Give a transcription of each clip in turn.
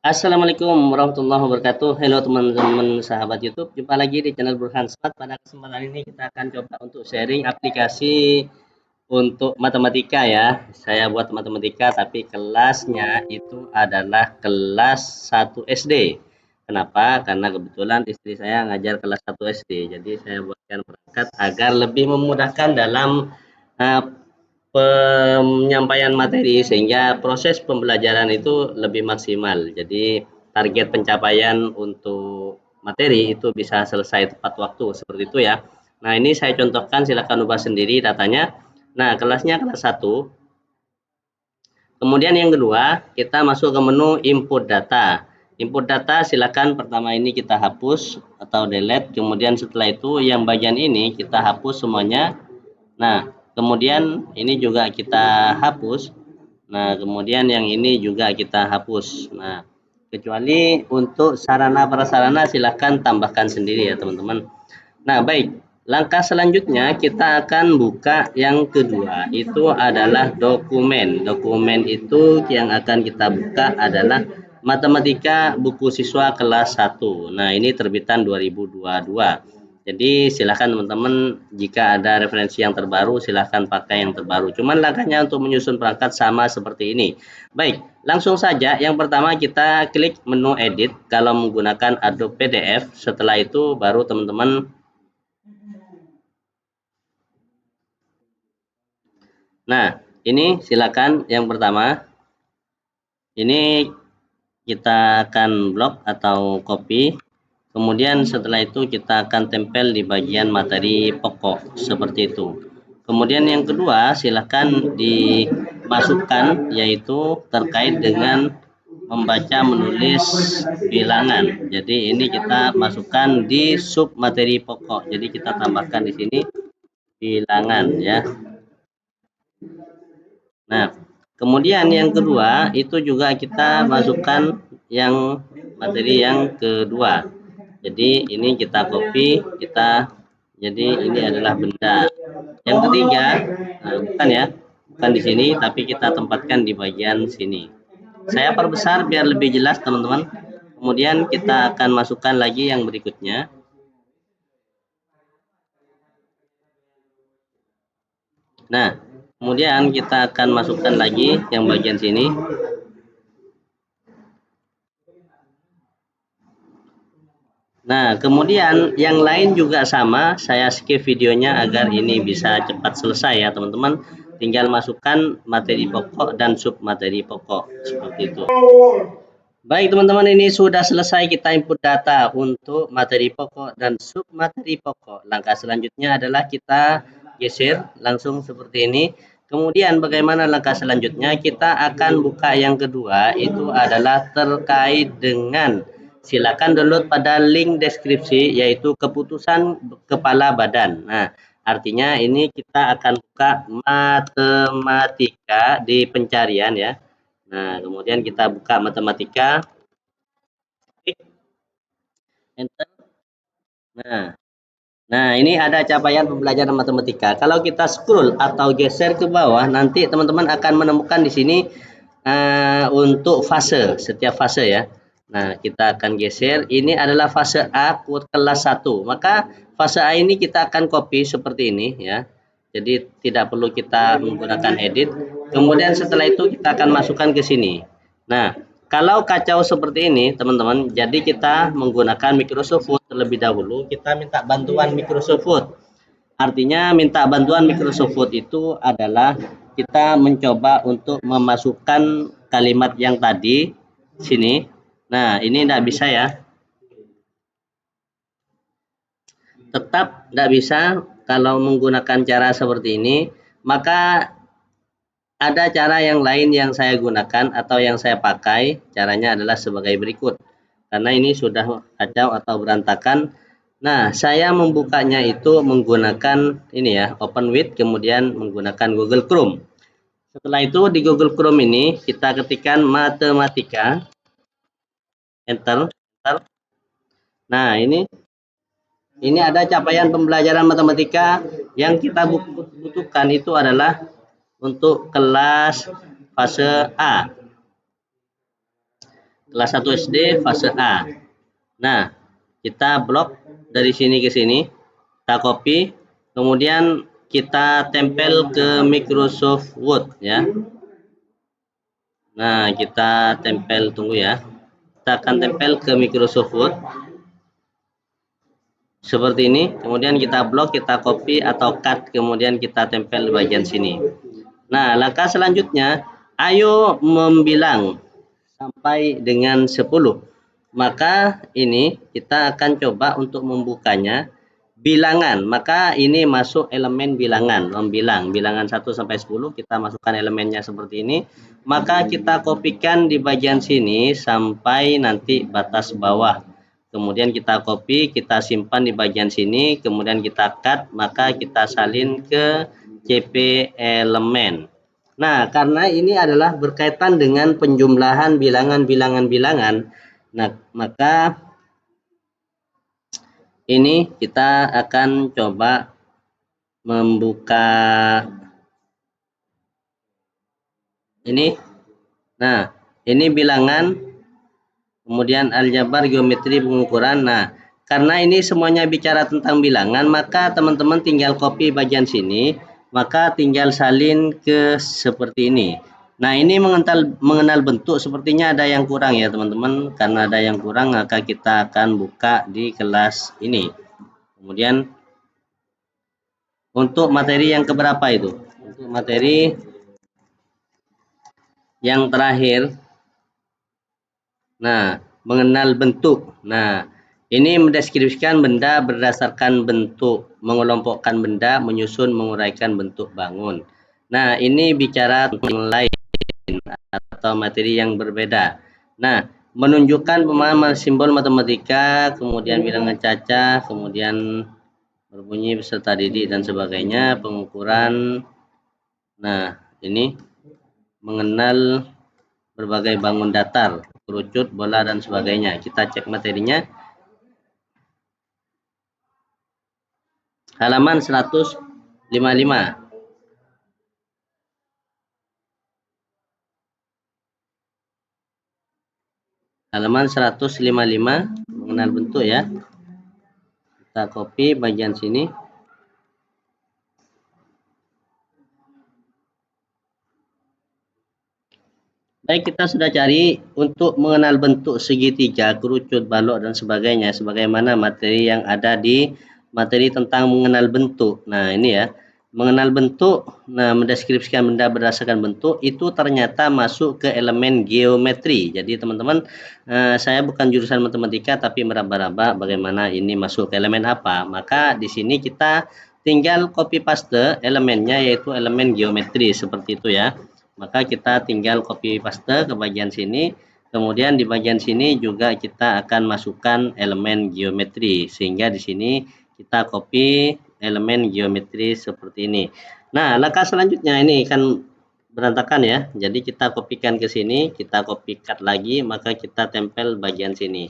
Assalamualaikum warahmatullahi wabarakatuh. Halo teman-teman sahabat YouTube. Jumpa lagi di channel Burhan Smart. Pada kesempatan ini kita akan coba untuk sharing aplikasi untuk matematika ya. Saya buat matematika tapi kelasnya itu adalah kelas 1 SD. Kenapa? Karena kebetulan istri saya ngajar kelas 1 SD. Jadi saya buatkan perangkat agar lebih memudahkan dalam uh, penyampaian materi sehingga proses pembelajaran itu lebih maksimal. Jadi target pencapaian untuk materi itu bisa selesai tepat waktu seperti itu ya. Nah, ini saya contohkan, silakan ubah sendiri datanya. Nah, kelasnya kelas 1. Kemudian yang kedua, kita masuk ke menu input data. Input data silakan pertama ini kita hapus atau delete. Kemudian setelah itu yang bagian ini kita hapus semuanya. Nah, kemudian ini juga kita hapus. Nah, kemudian yang ini juga kita hapus. Nah, kecuali untuk sarana prasarana silahkan tambahkan sendiri ya teman-teman. Nah, baik. Langkah selanjutnya kita akan buka yang kedua. Itu adalah dokumen. Dokumen itu yang akan kita buka adalah Matematika buku siswa kelas 1. Nah, ini terbitan 2022. Jadi silahkan teman-teman jika ada referensi yang terbaru silahkan pakai yang terbaru. Cuman langkahnya untuk menyusun perangkat sama seperti ini. Baik, langsung saja. Yang pertama kita klik menu edit kalau menggunakan Adobe PDF. Setelah itu baru teman-teman. Nah, ini silakan yang pertama. Ini kita akan blok atau copy. Kemudian setelah itu kita akan tempel di bagian materi pokok seperti itu. Kemudian yang kedua silakan dimasukkan yaitu terkait dengan membaca menulis bilangan. Jadi ini kita masukkan di sub materi pokok. Jadi kita tambahkan di sini bilangan ya. Nah, kemudian yang kedua itu juga kita masukkan yang materi yang kedua. Jadi ini kita copy, jadi ini adalah benda. Yang ketiga, nah, bukan ya, bukan di sini, tapi kita tempatkan di bagian sini. Saya perbesar biar lebih jelas teman-teman. Kemudian kita akan masukkan lagi yang berikutnya. Nah, kemudian kita akan masukkan lagi yang bagian sini. Nah, kemudian yang lain juga sama, saya skip videonya agar ini bisa cepat selesai ya teman-teman. Tinggal masukkan materi pokok dan sub materi pokok seperti itu. Baik teman-teman, ini sudah selesai kita input data untuk materi pokok dan sub materi pokok. Langkah selanjutnya adalah kita geser langsung seperti ini. Kemudian bagaimana langkah selanjutnya? Kita akan buka yang kedua, itu adalah terkait dengan, silakan download pada link deskripsi yaitu keputusan kepala badan. Nah, artinya ini kita akan buka matematika di pencarian ya. Nah, kemudian kita buka matematika, enter. Nah, ini ada capaian pembelajaran matematika. Kalau kita scroll atau geser ke bawah, nanti teman-teman akan menemukan di sini untuk fase, setiap fase ya. Nah, kita akan geser. Ini adalah fase A kelas 1. Maka fase A ini kita akan copy seperti ini ya. Jadi tidak perlu kita menggunakan edit. Kemudian setelah itu kita akan masukkan ke sini. Nah, kalau kacau seperti ini, teman-teman, jadi kita menggunakan Microsoft Word terlebih dahulu. Kita minta bantuan Microsoft Word. Artinya minta bantuan Microsoft Word itu adalah kita mencoba untuk memasukkan kalimat yang tadi sini. Nah, ini tidak bisa ya. Tetap tidak bisa kalau menggunakan cara seperti ini. Maka ada cara yang lain yang saya gunakan atau yang saya pakai. Caranya adalah sebagai berikut. Karena ini sudah kacau atau berantakan. Nah, saya membukanya itu menggunakan ini ya, Open with, kemudian menggunakan Google Chrome. Setelah itu di Google Chrome ini kita ketikkan matematika, enter, enter. Nah, ini ada capaian pembelajaran matematika yang kita butuhkan itu adalah untuk kelas fase A. kelas 1 SD fase A. Nah, kita blok dari sini ke sini, kita copy, kemudian kita tempel ke Microsoft Word ya. Nah, kita tempel, tunggu ya. Kita akan tempel ke Microsoft Word seperti ini, kemudian kita blok, kita copy atau cut, kemudian kita tempel di bagian sini. Nah, langkah selanjutnya, ayo membilang sampai dengan 10. Maka ini kita akan coba untuk membukanya bilangan. Maka ini masuk elemen bilangan, membilang. Bilangan 1 sampai 10 kita masukkan elemennya seperti ini. Maka kita kopikan di bagian sini sampai nanti batas bawah. Kemudian kita copy, kita simpan di bagian sini, kemudian kita cut, maka kita salin ke CP elemen. Nah, karena ini adalah berkaitan dengan penjumlahan bilangan-bilangan. Nah, maka ini kita akan coba membuka ini. Nah, ini bilangan, kemudian aljabar, geometri, pengukuran. Nah, karena ini semuanya bicara tentang bilangan, maka teman-teman tinggal copy bagian sini, maka tinggal salin ke seperti ini. Nah, ini mengenal bentuk, sepertinya ada yang kurang ya teman-teman. Karena ada yang kurang, maka kita akan buka di kelas ini. Kemudian untuk materi yang keberapa itu? Untuk materi yang terakhir, nah, mengenal bentuk. Nah, ini mendeskripsikan benda berdasarkan bentuk, mengelompokkan benda, menyusun, menguraikan bentuk bangun. Nah, ini bicara tentang lain atau materi yang berbeda. Nah, menunjukkan pemahaman simbol matematika, kemudian bilangan cacah, kemudian berbunyi beserta didik dan sebagainya, pengukuran. Nah, ini mengenal berbagai bangun datar, kerucut, bola dan sebagainya. Kita cek materinya. Halaman 155. Halaman 155 mengenal bentuk ya. Kita copy bagian sini. Baik, kita sudah cari untuk mengenal bentuk segitiga, kerucut, balok dan sebagainya, sebagaimana materi yang ada di materi tentang mengenal bentuk. Nah, ini ya, mengenal bentuk, nah mendeskripsikan benda berdasarkan bentuk, itu ternyata masuk ke elemen geometri. Jadi teman-teman, saya bukan jurusan matematika tapi meraba-raba bagaimana ini masuk ke elemen apa. Maka di sini kita tinggal copy paste elemennya, yaitu elemen geometri seperti itu ya. Maka kita tinggal copy paste ke bagian sini, kemudian di bagian sini juga kita akan masukkan elemen geometri, sehingga di sini kita copy elemen geometri seperti ini. Nah, langkah selanjutnya ini kan berantakan ya, jadi kita kopikan ke sini, kita copy cut lagi, maka kita tempel bagian sini.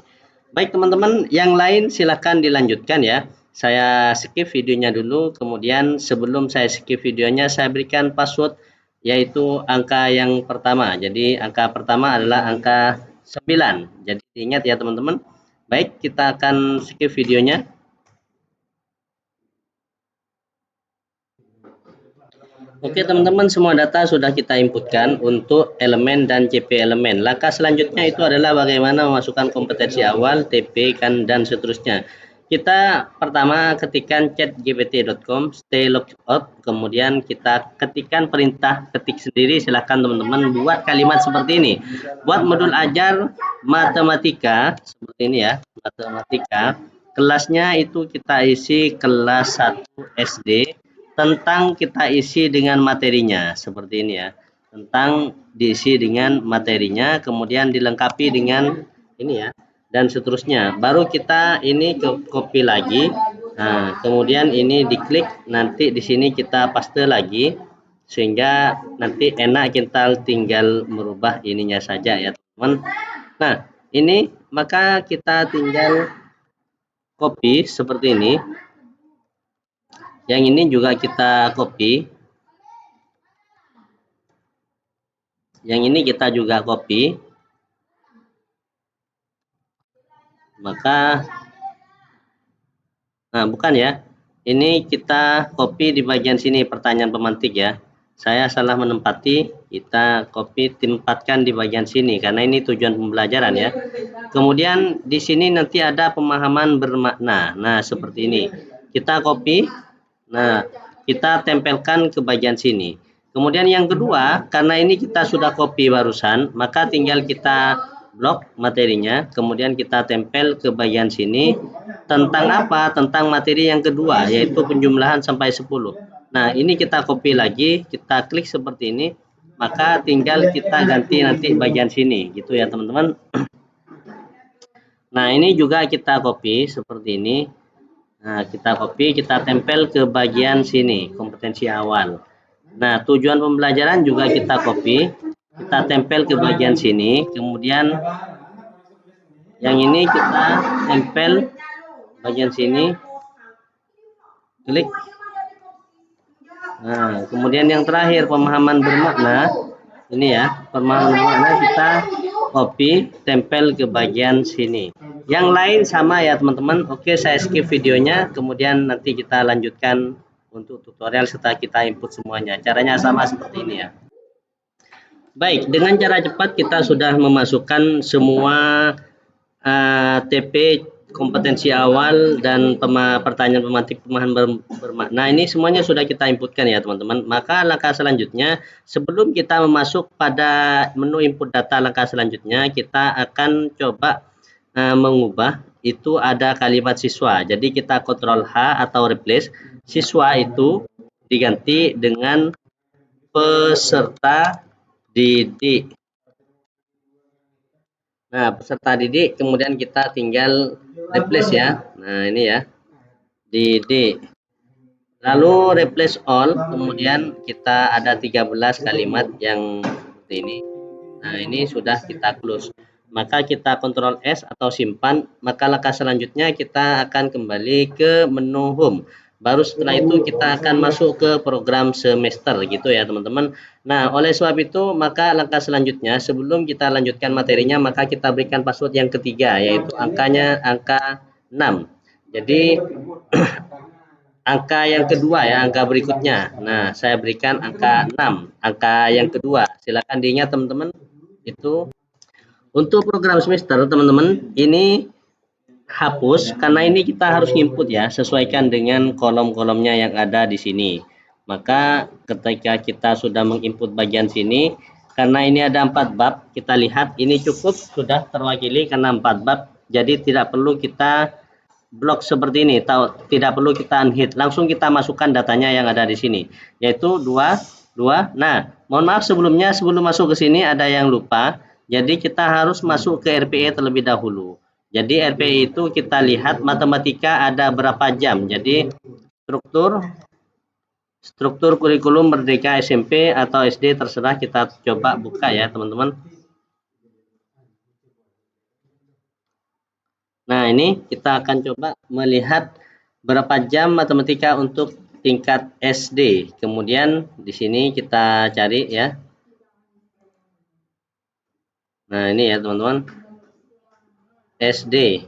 Baik teman-teman, yang lain silahkan dilanjutkan ya. Saya skip videonya dulu, kemudian sebelum saya skip videonya, saya berikan password, yaitu angka yang pertama. Jadi angka pertama adalah angka 9. Jadi ingat ya teman-teman. Baik, kita akan skip videonya. Oke teman-teman, semua data sudah kita inputkan untuk elemen dan CP elemen. Langkah selanjutnya itu adalah bagaimana memasukkan kompetensi awal, TP, kan, dan seterusnya. Kita pertama ketikkan chatgpt.com, stay logged out, kemudian kita ketikkan perintah ketik sendiri. Silahkan teman-teman buat kalimat seperti ini. Buat modul ajar matematika, seperti ini ya, matematika. Kelasnya itu kita isi kelas 1 SD, tentang kita isi dengan materinya seperti ini ya, tentang diisi dengan materinya, kemudian dilengkapi dengan ini ya, dan seterusnya. Baru kita ini copy lagi. Nah, kemudian ini diklik, nanti di sini kita paste lagi, sehingga nanti enak kita tinggal merubah ininya saja ya teman. Nah, ini maka kita tinggal copy seperti ini. Yang ini juga kita copy. Yang ini kita juga copy. Maka, nah bukan ya, ini kita copy di bagian sini pertanyaan pemantik ya. Saya salah menempati, kita copy tempatkan di bagian sini karena ini tujuan pembelajaran ya. Kemudian di sini nanti ada pemahaman bermakna. Nah, seperti ini. Kita copy. Nah, kita tempelkan ke bagian sini. Kemudian yang kedua, karena ini kita sudah copy barusan, maka tinggal kita blok materinya, kemudian kita tempel ke bagian sini. Tentang apa? Tentang materi yang kedua, yaitu penjumlahan sampai 10. Nah, ini kita copy lagi, kita klik seperti ini, maka tinggal kita ganti nanti bagian sini, gitu ya teman-teman. Nah, ini juga kita copy seperti ini. Nah, kita copy, kita tempel ke bagian sini, kompetensi awal. Nah, tujuan pembelajaran juga kita copy, kita tempel ke bagian sini, kemudian yang ini kita tempel bagian sini, klik. Nah, kemudian yang terakhir pemahaman bermakna, ini ya, pemahaman bermakna kita copy, tempel ke bagian sini. Yang lain sama ya teman-teman. Oke, saya skip videonya, kemudian nanti kita lanjutkan untuk tutorial setelah kita input semuanya. Caranya sama seperti ini ya. Baik, dengan cara cepat kita sudah memasukkan semua TP kompetensi awal dan pertanyaan pemantik pemahaman bermakna ini semuanya sudah kita inputkan ya teman-teman. Maka langkah selanjutnya, sebelum kita masuk pada menu input data, langkah selanjutnya kita akan coba mengubah, itu ada kalimat siswa. Jadi kita Ctrl H atau replace, siswa itu diganti dengan peserta didik. Nah, peserta didik, kemudian kita tinggal replace ya. Nah, ini ya, didik. Lalu replace all, kemudian kita ada 13 kalimat yang seperti ini. Nah, ini sudah kita close. Maka kita Ctrl S atau simpan, maka langkah selanjutnya kita akan kembali ke menu home. Baru setelah itu kita akan masuk ke program semester gitu ya teman-teman. Nah, oleh sebab itu maka langkah selanjutnya sebelum kita lanjutkan materinya, maka kita berikan password yang ketiga, yaitu angkanya angka 6. Jadi angka yang kedua ya, angka berikutnya. Nah, saya berikan angka 6, angka yang kedua. Silakan diingat teman-teman. Itu untuk program semester teman-teman, ini hapus karena ini kita harus input ya, sesuaikan dengan kolom-kolomnya yang ada di sini. Maka ketika kita sudah menginput bagian sini, karena ini ada 4 bab, kita lihat ini cukup sudah terwakili karena 4 bab, jadi tidak perlu kita blok seperti ini, tidak perlu kita unhide, langsung kita masukkan datanya yang ada di sini, yaitu 2. Nah, mohon maaf sebelumnya, sebelum masuk ke sini ada yang lupa, jadi kita harus masuk ke RPE terlebih dahulu. Jadi RPI itu kita lihat matematika ada berapa jam. Jadi struktur kurikulum Merdeka SMP atau SD terserah, kita coba buka ya teman-teman. Nah, ini kita akan coba melihat berapa jam matematika untuk tingkat SD. Kemudian di sini kita cari ya. Nah, ini ya teman-teman. SD.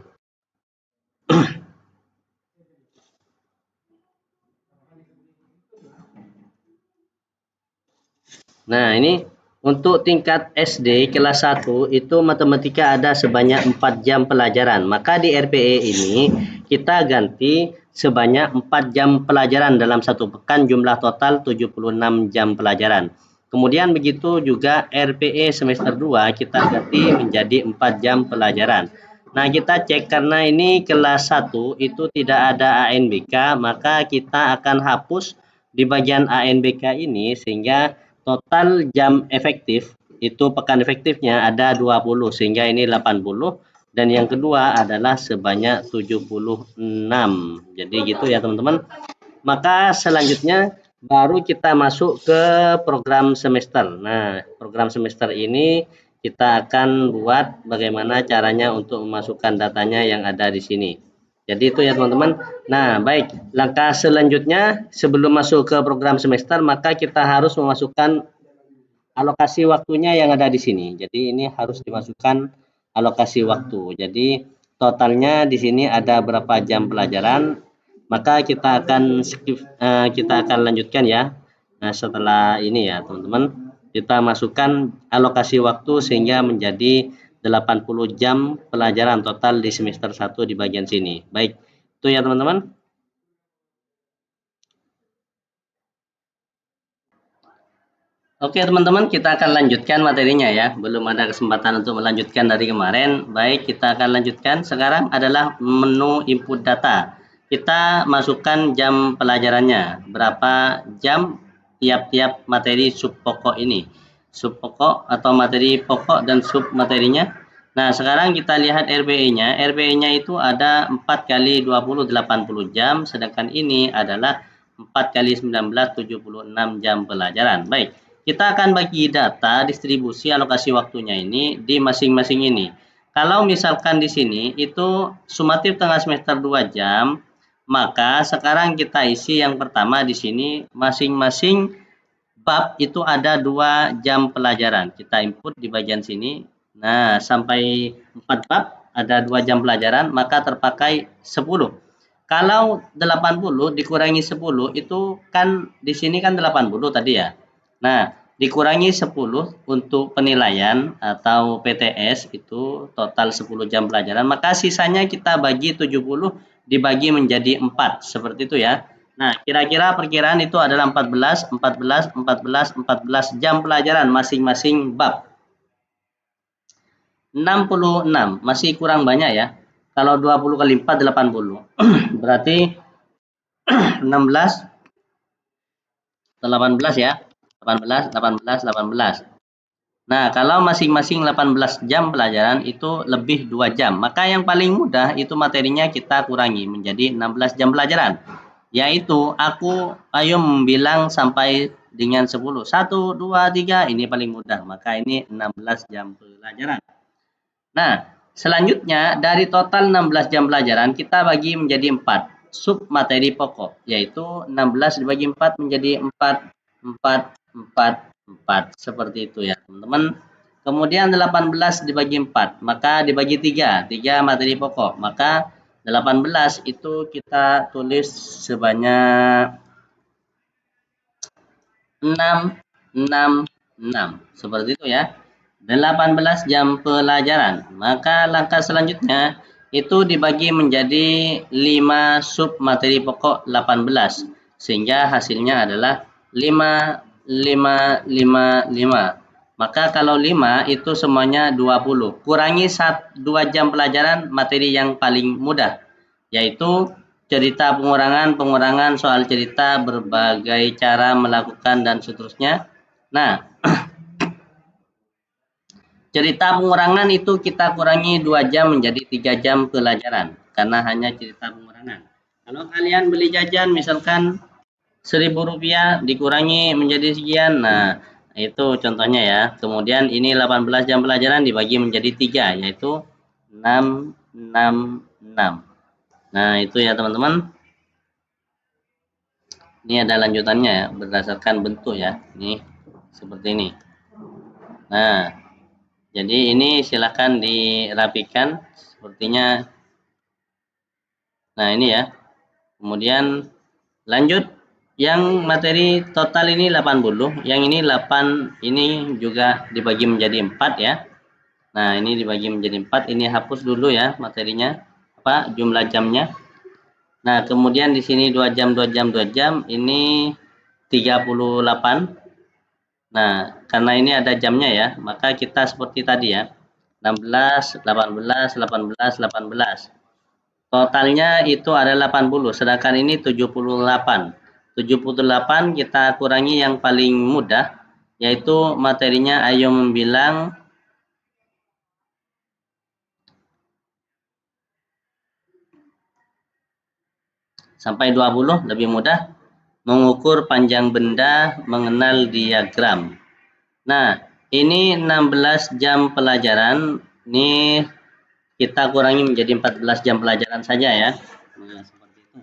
Nah, ini untuk tingkat SD kelas 1 itu matematika ada sebanyak 4 jam pelajaran. Maka di RPE ini kita ganti sebanyak 4 jam pelajaran dalam satu pekan, jumlah total 76 jam pelajaran. Kemudian begitu juga RPE semester 2 kita ganti menjadi 4 jam pelajaran. Nah, kita cek karena ini kelas 1 itu tidak ada ANBK, maka kita akan hapus di bagian ANBK ini sehingga total jam efektif itu pekan efektifnya ada 20 sehingga ini 80, dan yang kedua adalah sebanyak 76. Jadi gitu ya teman-teman. Maka selanjutnya baru kita masuk ke program semester. Nah, program semester ini kita akan buat bagaimana caranya untuk memasukkan datanya yang ada di sini. Jadi itu ya teman-teman. Nah, baik, langkah selanjutnya sebelum masuk ke program semester maka kita harus memasukkan alokasi waktunya yang ada di sini. Jadi ini harus dimasukkan alokasi waktu. Jadi totalnya di sini ada berapa jam pelajaran, maka kita akan kita akan lanjutkan ya. Nah, setelah ini ya, teman-teman, kita masukkan alokasi waktu sehingga menjadi 80 jam pelajaran total di semester 1 di bagian sini. Baik, itu ya teman-teman. Oke teman-teman, kita akan lanjutkan materinya ya. Belum ada kesempatan untuk melanjutkan dari kemarin. Baik, kita akan lanjutkan. Sekarang adalah menu input data. Kita masukkan jam pelajarannya. Berapa jam tiap-tiap materi sub pokok ini. Sub pokok atau materi pokok dan sub materinya. Nah, sekarang kita lihat RBE-nya. RBE-nya itu ada 4 kali 20, 80 jam. Sedangkan ini adalah 4 kali 19, 76 jam pelajaran. Baik. Kita akan bagi data distribusi alokasi waktunya ini di masing-masing ini. Kalau misalkan di sini itu sumatif tengah semester 2 jam, maka sekarang kita isi yang pertama di sini masing-masing bab itu ada 2 jam pelajaran. Kita input di bagian sini. Nah, sampai 4 bab ada 2 jam pelajaran, maka terpakai 10. Kalau 80 dikurangi 10 itu kan di sini kan 80 tadi ya. Nah, dikurangi 10 untuk penilaian atau PTS itu total 10 jam pelajaran, maka sisanya kita bagi 70 dibagi menjadi 4, seperti itu ya. Nah, kira-kira perkiraan itu adalah 14, 14, 14, 14 jam pelajaran masing-masing bab. 66, masih kurang banyak ya. Kalau 20 kali 4, 80. Berarti 16, 18 ya. 18, 18, 18. Nah, kalau masing-masing 18 jam pelajaran itu lebih 2 jam. Maka yang paling mudah itu materinya kita kurangi menjadi 16 jam pelajaran. Yaitu aku ayo membilang sampai dengan 10. 1, 2, 3 ini paling mudah. Maka ini 16 jam pelajaran. Nah, selanjutnya dari total 16 jam pelajaran kita bagi menjadi 4 sub materi pokok, yaitu 16 dibagi 4 menjadi 4, 4, 4, 4. Seperti itu ya, teman-teman. Kemudian 18 dibagi 4, maka dibagi 3, 3 materi pokok. Maka 18 itu kita tulis sebanyak 6, 6, 6. Seperti itu ya. 18 jam pelajaran. Maka langkah selanjutnya itu dibagi menjadi 5 sub materi pokok 18. Sehingga hasilnya adalah 5, 5, 5, 5. Maka kalau 5 itu semuanya 20. Kurangi 2 jam pelajaran materi yang paling mudah. Yaitu cerita pengurangan soal cerita, berbagai cara melakukan dan seterusnya. Nah, cerita pengurangan itu kita kurangi 2 jam menjadi 3 jam pelajaran karena hanya cerita pengurangan. Kalau kalian beli jajan misalkan Rp1.000 dikurangi menjadi sekian. Nah, itu contohnya ya. Kemudian ini 18 jam pelajaran dibagi menjadi 3 yaitu 6, 6, 6. Nah, itu ya teman-teman. Ini ada lanjutannya ya, berdasarkan bentuk ya. Ini seperti ini. Nah, jadi ini silakan dirapikan sepertinya. Nah, ini ya. Kemudian lanjut yang materi total ini 80, yang ini 8, ini juga dibagi menjadi 4 ya. Nah, ini dibagi menjadi 4, ini hapus dulu ya materinya, apa jumlah jamnya. Nah, kemudian di sini 2 jam, 2 jam, 2 jam, ini 38. Nah, karena ini ada jamnya ya, maka kita seperti tadi ya. 16, 18, 18, 18. Totalnya itu ada 80, sedangkan ini 78. 78 kita kurangi yang paling mudah, yaitu materinya ayo membilang sampai 20, lebih mudah. Mengukur panjang benda, mengenal diagram. Nah, ini 16 jam pelajaran, ini kita kurangi menjadi 14 jam pelajaran saja ya. Nah, seperti itu.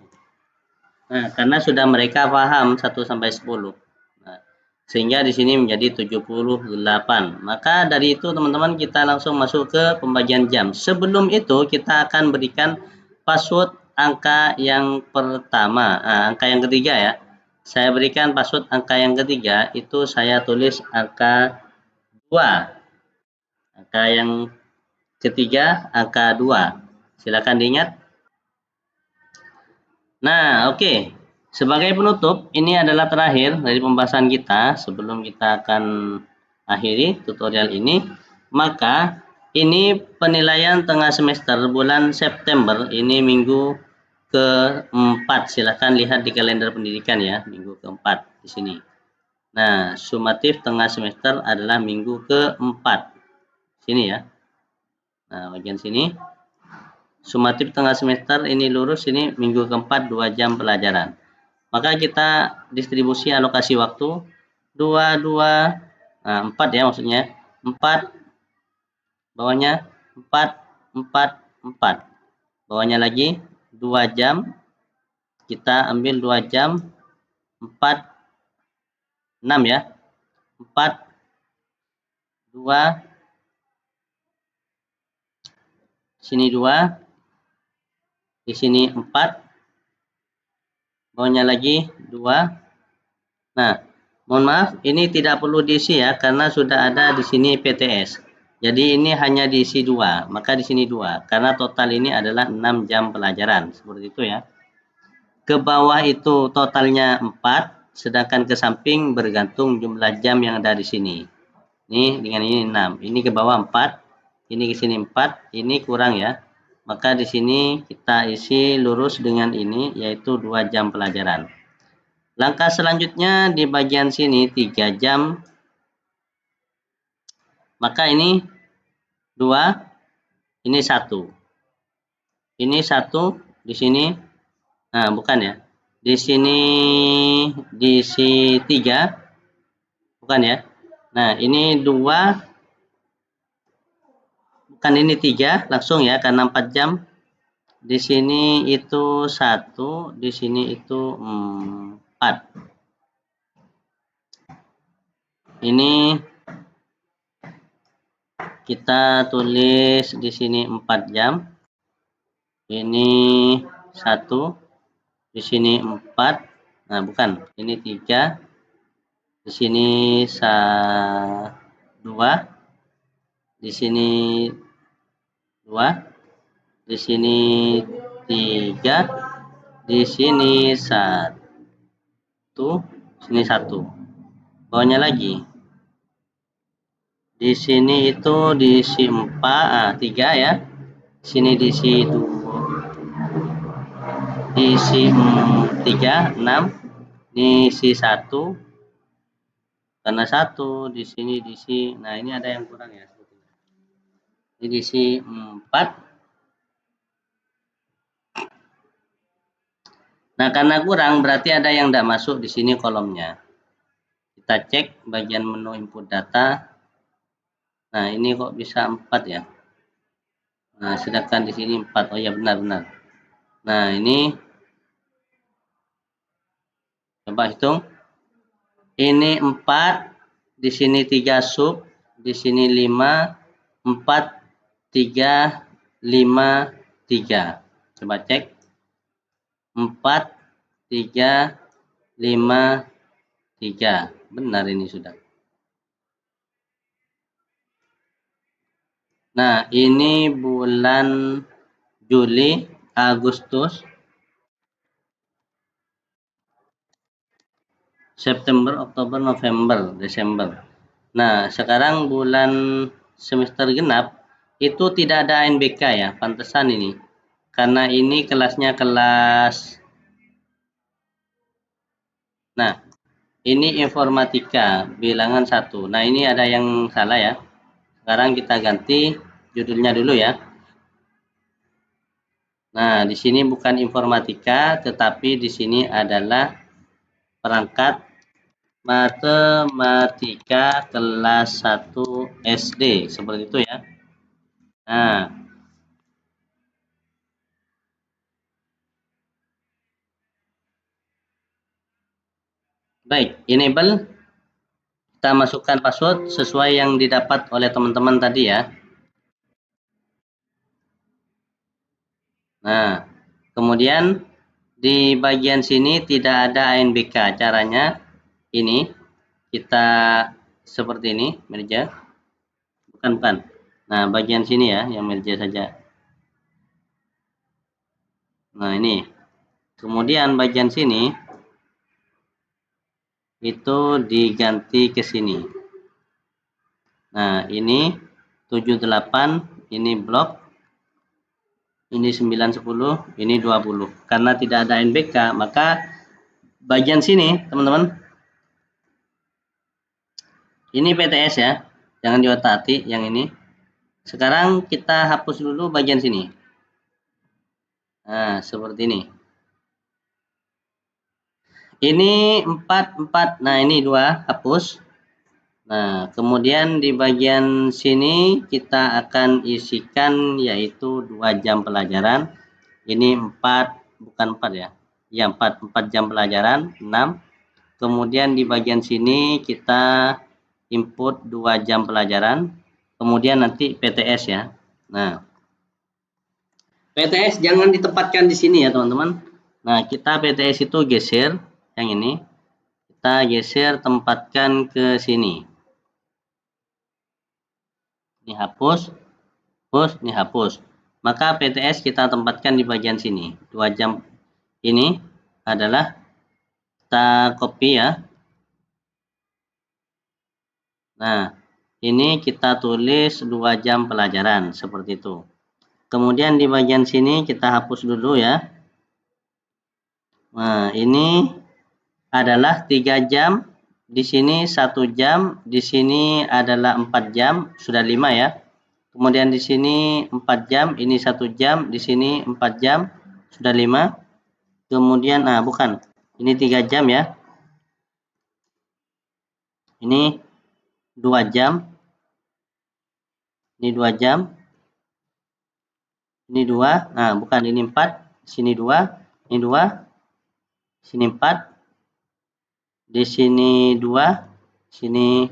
Nah, karena sudah mereka paham 1 sampai 10. Nah, sehingga di sini menjadi 78. Maka dari itu teman-teman kita langsung masuk ke pembagian jam. Sebelum itu kita akan berikan password angka yang pertama, angka yang ketiga ya. Saya berikan password angka yang ketiga, itu saya tulis angka 2. Angka yang ketiga angka 2. Silakan diingat. Nah, oke. Sebagai penutup, ini adalah terakhir dari pembahasan kita sebelum kita akan akhiri tutorial ini. Maka ini penilaian tengah semester bulan September, ini minggu keempat. Silahkan lihat di kalender pendidikan ya, minggu keempat di sini. Nah, sumatif tengah semester adalah minggu keempat. Sini ya. Nah, bagian sini. Sumatif tengah semester ini lurus, ini minggu keempat 2 jam pelajaran. Maka kita distribusi alokasi waktu 2, 4 ya maksudnya. 4, bawahnya 4, 4, 4. Bawahnya lagi 2 jam. Kita ambil 2 jam, 4, 6 ya. 4, 2, sini 2, di sini 4, bawahnya lagi 2. Nah, mohon maaf, ini tidak perlu diisi ya, karena sudah ada di sini PTS. Jadi ini hanya diisi 2, maka di sini 2, karena total ini adalah 6 jam pelajaran, seperti itu ya. Ke bawah itu totalnya 4, sedangkan ke samping bergantung jumlah jam yang ada di sini. Ini dengan ini 6, ini ke bawah 4, ini ke sini 4, ini kurang ya. Maka di sini kita isi lurus dengan ini, yaitu 2 jam pelajaran. Langkah selanjutnya di bagian sini 3 jam. Maka ini 2, ini 1. Ini 1 di sini. Nah, bukan ya. Di sini diisi 3. Bukan ya. Nah, ini 2, bukan ini 3 langsung ya karena 4 jam. Di sini itu 1, di sini itu 4. Ini kita tulis di sini 4 jam. Ini 1, di sini 4. Nah, bukan. Ini 3. Di sini 2. Di sini 2. Di sini 3. Di sini 1. Sini 1. Bawahnya lagi. Di sini itu diisi 4, 3 ya. Sini diisi 2, diisi 3, 6. Diisi 1. Karena 1 di sini diisi. Nah, ini ada yang kurang ya. Ini diisi 4. Nah, karena kurang berarti ada yang tidak masuk di sini kolomnya. Kita cek bagian menu input data. Nah, ini kok bisa 4 ya. Nah, sedangkan di sini 4. Oh ya, benar-benar. Nah, ini coba hitung. Ini 4, di sini 3 sub, di sini 5, 4, 3, 5, 3. Coba cek. 4, 3, 5, 3. Benar ini sudah. Nah, ini bulan Juli, Agustus, September, Oktober, November, Desember. Nah, sekarang bulan semester genap itu tidak ada ANBK ya, pantesan ini. Karena ini kelasnya kelas. Nah, ini informatika bilangan 1. Nah, ini ada yang salah ya. Sekarang kita ganti judulnya dulu ya. Nah, di sini bukan informatika, tetapi di sini adalah perangkat matematika kelas 1 SD, seperti itu ya. Nah, baik, enable. Kita masukkan password sesuai yang didapat oleh teman-teman tadi ya. Nah, kemudian di bagian sini tidak ada ANBK. Caranya ini kita seperti ini, merge. Bukan. Nah, bagian sini ya yang merge saja. Nah, ini. Kemudian bagian sini itu diganti ke sini. Nah, ini 78, ini blok, ini 910, ini 20. Karena tidak ada NBK, maka bagian sini, teman-teman, ini PTS ya. Jangan diotak-atik yang ini. Sekarang kita hapus dulu bagian sini. Nah, seperti ini. Ini 4. Nah, ini 2, hapus. Nah, kemudian di bagian sini kita akan isikan yaitu 2 jam pelajaran. Ini 4, bukan 4 ya. Ya, 4 jam pelajaran, 6. Kemudian di bagian sini kita input 2 jam pelajaran. Kemudian nanti PTS ya. Nah, PTS jangan ditempatkan di sini ya, teman-teman. Nah, kita PTS itu geser yang ini. Kita geser tempatkan ke sini. Ini hapus, ini hapus. Maka PTS kita tempatkan di bagian sini. 2 jam ini adalah kita copy ya. Nah, ini kita tulis 2 jam pelajaran seperti itu. Kemudian di bagian sini kita hapus dulu ya. Nah, ini adalah 3 jam, di sini 1 jam, di sini adalah 4 jam, sudah 5 ya. Kemudian di sini 4 jam, ini 1 jam, di sini 4 jam, sudah 5. Kemudian, bukan, ini 3 jam ya. Ini 2 jam, ini 2 jam, ini 2, bukan, ini 4, sini 2, ini 2, sini 4, di sini 2, sini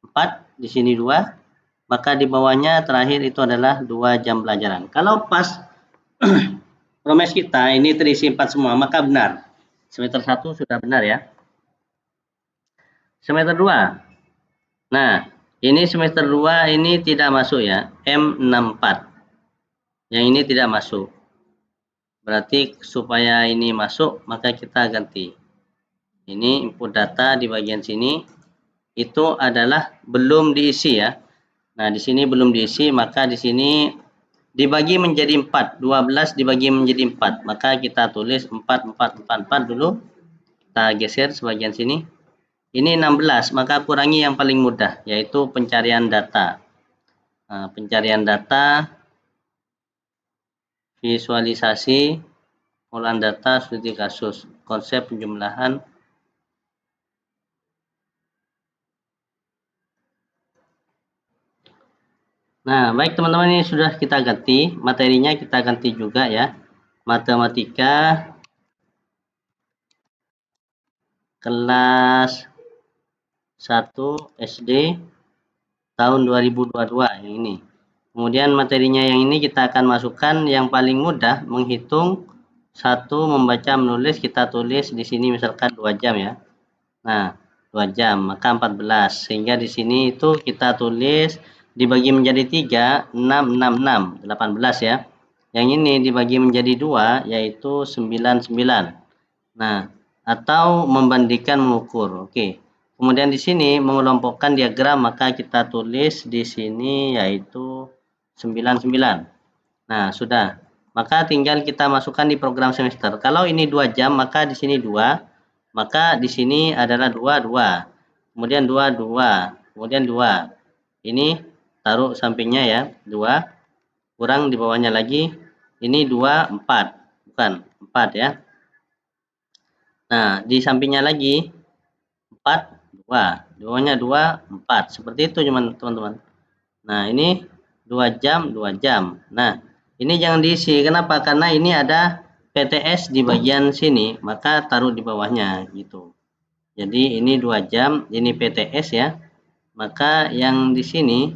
4, di sini 2, maka di bawahnya terakhir itu adalah 2 jam pelajaran. Kalau pas promes kita ini terisi 4 semua, maka benar. Semester 1 sudah benar ya. Semester 2. Nah, ini semester 2 ini tidak masuk ya, M64. Yang ini tidak masuk. Berarti supaya ini masuk, maka kita ganti. Ini input data di bagian sini itu adalah belum diisi ya. Nah, di sini belum diisi, maka di sini dibagi menjadi 4. 12 dibagi menjadi 4. Maka kita tulis 4 dulu. Kita geser sebagian sini. Ini 16, maka kurangi yang paling mudah, yaitu pencarian data. Nah, pencarian data, visualisasi, olahan data, studi kasus, konsep penjumlahan. Nah, baik teman-teman, ini sudah kita ganti. Materinya kita ganti juga ya. Matematika kelas 1 SD tahun 2022 yang ini. Kemudian materinya yang ini kita akan masukkan yang paling mudah menghitung. 1 membaca menulis, kita tulis di sini misalkan 2 jam ya. Nah, 2 jam maka 14, sehingga di sini itu kita tulis dibagi menjadi 3, 6, 6, 6, 18 ya. Yang ini dibagi menjadi 2 yaitu 9, 9. Nah, atau membandingkan mengukur. Oke. Kemudian di sini mengelompokkan diagram, maka kita tulis di sini yaitu 9, 9. Nah, sudah. Maka tinggal kita masukkan di program semester. Kalau ini 2 jam, maka di sini 2. Maka di sini adalah 2, 2. Kemudian 2, 2. Kemudian 2. Ini taruh sampingnya ya, 2. Kurang di bawahnya lagi. Ini 2, 4. Bukan, 4 ya. Nah, di sampingnya lagi 4, 2. Di bawahnya 2, 4. Seperti itu teman-teman. Nah, ini 2 jam, 2 jam. Nah, ini jangan diisi. Kenapa? Karena ini ada PTS di bagian sini, maka taruh di bawahnya gitu. Jadi ini 2 jam, ini PTS ya. Maka yang di sini,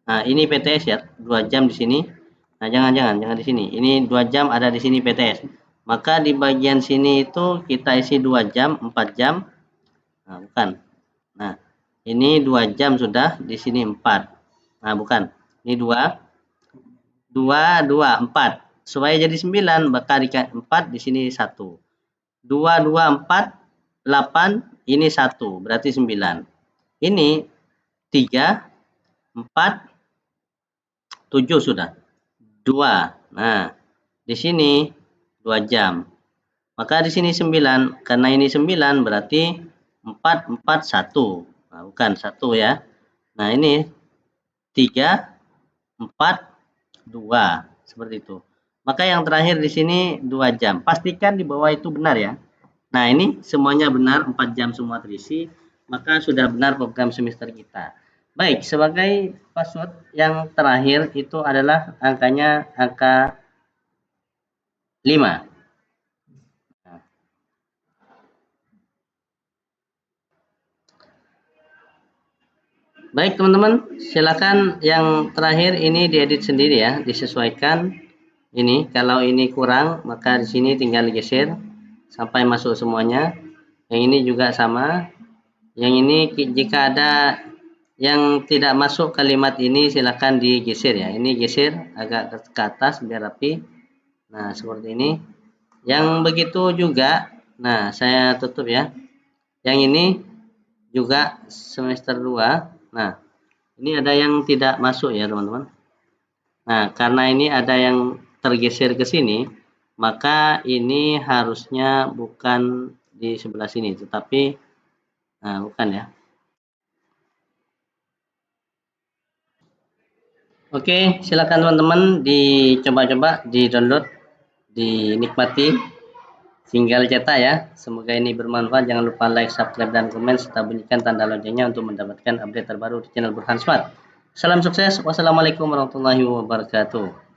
nah ini PTS ya, 2 jam di sini. Nah, jangan di sini. Ini 2 jam ada di sini PTS. Maka di bagian sini itu kita isi 2 jam, 4 jam. Nah, bukan. Nah, ini 2 jam sudah, di sini 4. Nah, bukan. Ini 2, 2, 2, 4. Supaya jadi 9, maka 4 di sini 1. 2, 2, 4, 8, ini 1, berarti 9. Ini 3, 4, 7 sudah. 2. Nah, di sini 2 jam. Maka di sini 9, karena ini 9 berarti 4, 4, 1. Nah, bukan 1 ya. Nah, ini 3, 4, 2. Seperti itu. Maka yang terakhir di sini 2 jam. Pastikan di bawah itu benar ya. Nah, ini semuanya benar, 4 jam semua terisi, maka sudah benar program semester kita. Baik, sebagai password yang terakhir itu adalah angkanya angka 5. Nah, baik teman-teman, silakan yang terakhir ini diedit sendiri ya, disesuaikan. Ini kalau ini kurang, maka di sini tinggal geser sampai masuk semuanya. Yang ini juga sama. Yang ini jika ada yang tidak masuk kalimat ini silahkan digeser ya. Ini geser agak ke atas biar rapi. Nah, seperti ini. Yang begitu juga, nah saya tutup ya. Yang ini juga semester 2. Nah, ini ada yang tidak masuk ya teman-teman. Nah, karena ini ada yang tergeser ke sini, maka ini harusnya bukan di sebelah sini, tetapi nah bukan ya. Oke, silakan teman-teman dicoba-coba, di-download, dinikmati, tinggal cetak ya. Semoga ini bermanfaat. Jangan lupa like, subscribe, dan komen serta bunyikan tanda loncengnya untuk mendapatkan update terbaru di channel Burhan Smart. Salam sukses. Wassalamualaikum warahmatullahi wabarakatuh.